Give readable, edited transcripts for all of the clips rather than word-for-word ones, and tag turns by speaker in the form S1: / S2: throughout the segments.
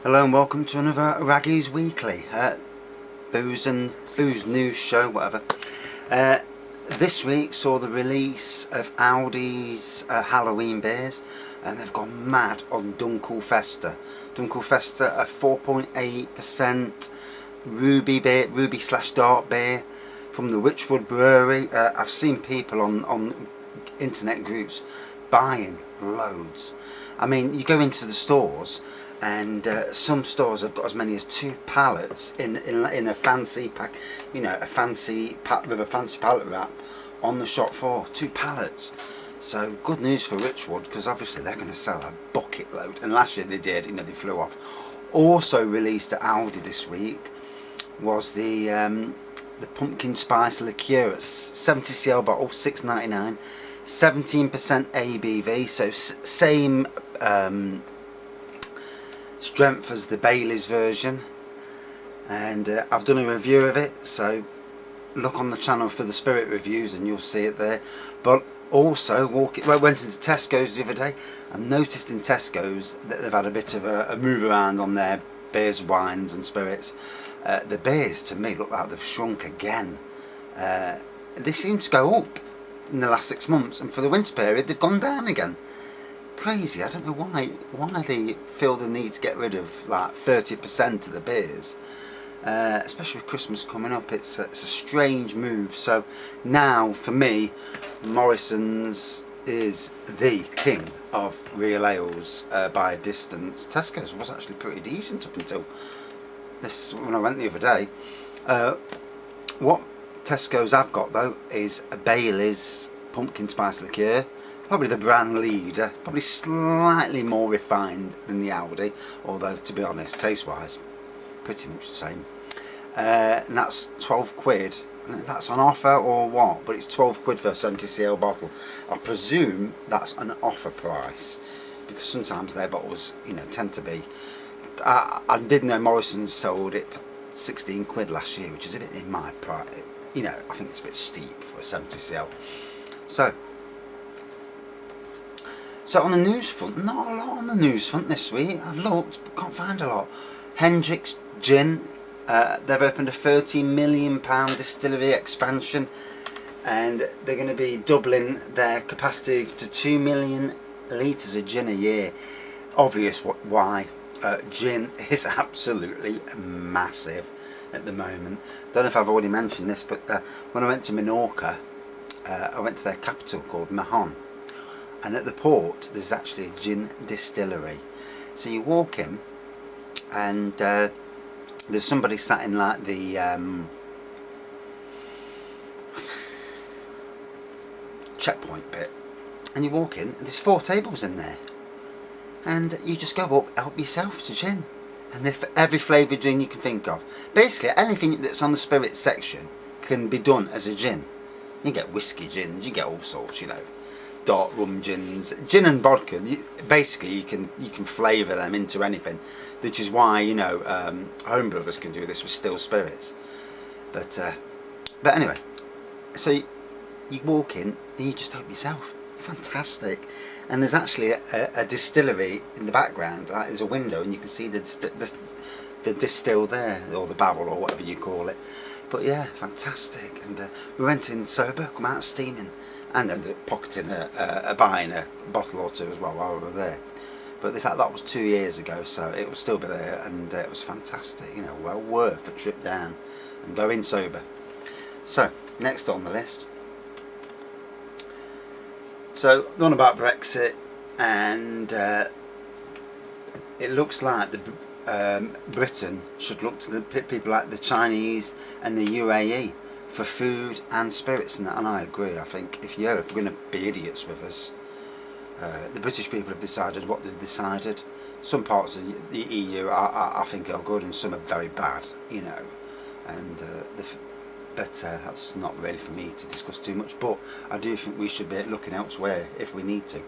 S1: Hello and welcome to another Wraggys Weekly, booze news show, whatever. This week saw the release of Audi's Halloween beers, and they've gone mad on Dunkelfester. Dunkelfester, a 4.8% ruby/dark beer from the Witchwood Brewery. I've seen people on internet groups buying loads. I mean, you go into the stores, and some stores have got as many as 2 pallets in a fancy pack, a fancy pack with a fancy pallet wrap on the shop floor. 2 pallets. So good news for Richwood, because obviously they're going to sell a bucket load. And last year they did. They flew off. Also released at Audi this week was the pumpkin spice liqueur at 70cl bottle, $6.99, 17% ABV. So same strength as the Bailey's version, and I've done a review of it, so look on the channel for the spirit reviews and you'll see it there. But also I went into Tesco's the other day and noticed in Tesco's that they've had a bit of a move around on their beers, wines and spirits. The beers to me look like they've shrunk again. They seem to go up in the last 6 months, and for the winter period they've gone down again. Crazy. I don't know why they feel the need to get rid of like 30% of the beers, especially with Christmas coming up. It's a strange move. So now for me, Morrison's is the king of real ales by a distance. Tesco's was actually pretty decent up until this, when I went the other day. What Tesco's I've got though is a Bailey's pumpkin spice liqueur. Probably the brand leader, probably slightly more refined than the Audi, although to be honest, taste wise, pretty much the same. And that's 12 quid. That's on offer or what? But it's 12 quid for a 70cl bottle. I presume that's an offer price, because sometimes their bottles, tend to be. I did know Morrison's sold it for 16 quid last year, which is a bit in my price. I think it's a bit steep for a 70cl. So on the news front, not a lot on the news front this week. I've looked, but can't find a lot. Hendrick's Gin, they've opened a £13 million distillery expansion, and they're going to be doubling their capacity to 2 million litres of gin a year. Obvious why. Gin is absolutely massive at the moment. Don't know if I've already mentioned this, but when I went to Menorca, I went to their capital called Mahon. And at the port, there's actually a gin distillery. So you walk in, and there's somebody sat in like the checkpoint bit. And you walk in, and there's 4 tables in there. And you just go up, help yourself to gin. And every flavoured gin you can think of. Basically, anything that's on the spirit section can be done as a gin. You get whiskey gins, you get all sorts, dark rum gins, gin and vodka. Basically, you can flavour them into anything, which is why Home Brothers can do this with still spirits. But anyway, so you walk in and you just help yourself. Fantastic. And there's actually a distillery in the background. There's a window and you can see the distill there, or the barrel, or whatever you call it. But yeah, fantastic. And we went in sober, come out steaming, and ended up pocketing buying a bottle or 2 as well while we were there. But that was 2 years ago, so it will still be there, and it was fantastic. Well worth a trip down and go in sober. So next on the list. So the one about Brexit, and it looks like Britain should look to the people like the Chinese and the UAE for food and spirits and that, and I agree. I think if Europe are going to be idiots with us, the British people have decided what they've decided. Some parts of the EU I think are good, and some are very bad, and but that's not really for me to discuss too much, but I do think we should be looking elsewhere if we need to.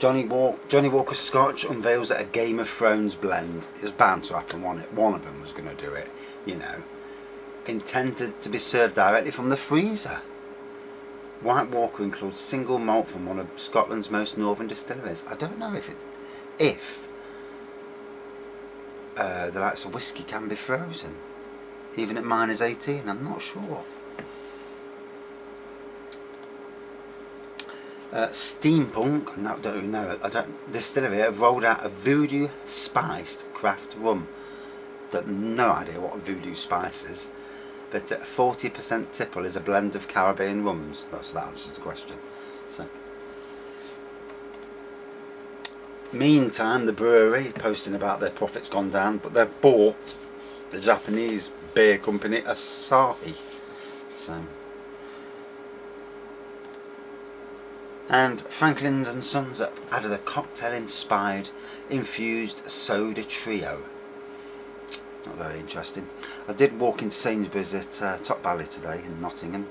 S1: Johnny Walker Scotch unveils a Game of Thrones blend. It was bound to happen, wasn't it? One of them was going to do it, Intended to be served directly from the freezer. White Walker includes single malt from one of Scotland's most northern distilleries. I don't know if the likes of whiskey can be frozen, even at -18. I'm not sure. Steampunk, no, don't even know. Distillery have rolled out a voodoo spiced craft rum. No idea what a voodoo spice is, but 40% tipple is a blend of Caribbean rums. That answers the question. So, meantime, the brewery posting about their profits gone down, but they've bought the Japanese beer company Asahi. So. And Franklin's and Sons have added a cocktail-inspired infused soda trio. Not very interesting. I did walk into Sainsbury's at Top Valley today in Nottingham,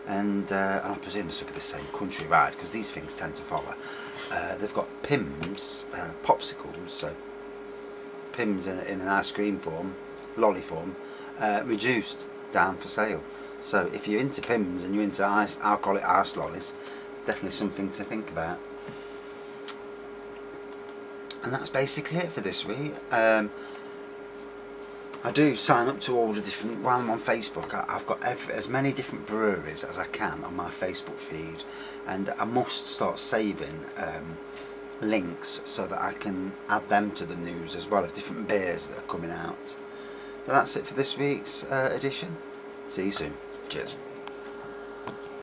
S1: and I presume this will be the same countrywide because these things tend to follow. They've got Pimm's popsicles, so Pimm's in an ice cream form, lolly form, reduced down for sale. So if you're into Pimm's and you're into alcoholic ice lollies, definitely something to think about. And that's basically it for this week. I do sign up to all the different, while I'm on Facebook, I've got as many different breweries as I can on my Facebook feed, and I must start saving links so that I can add them to the news as well of different beers that are coming out. But that's it for this week's edition. See you soon. Cheers.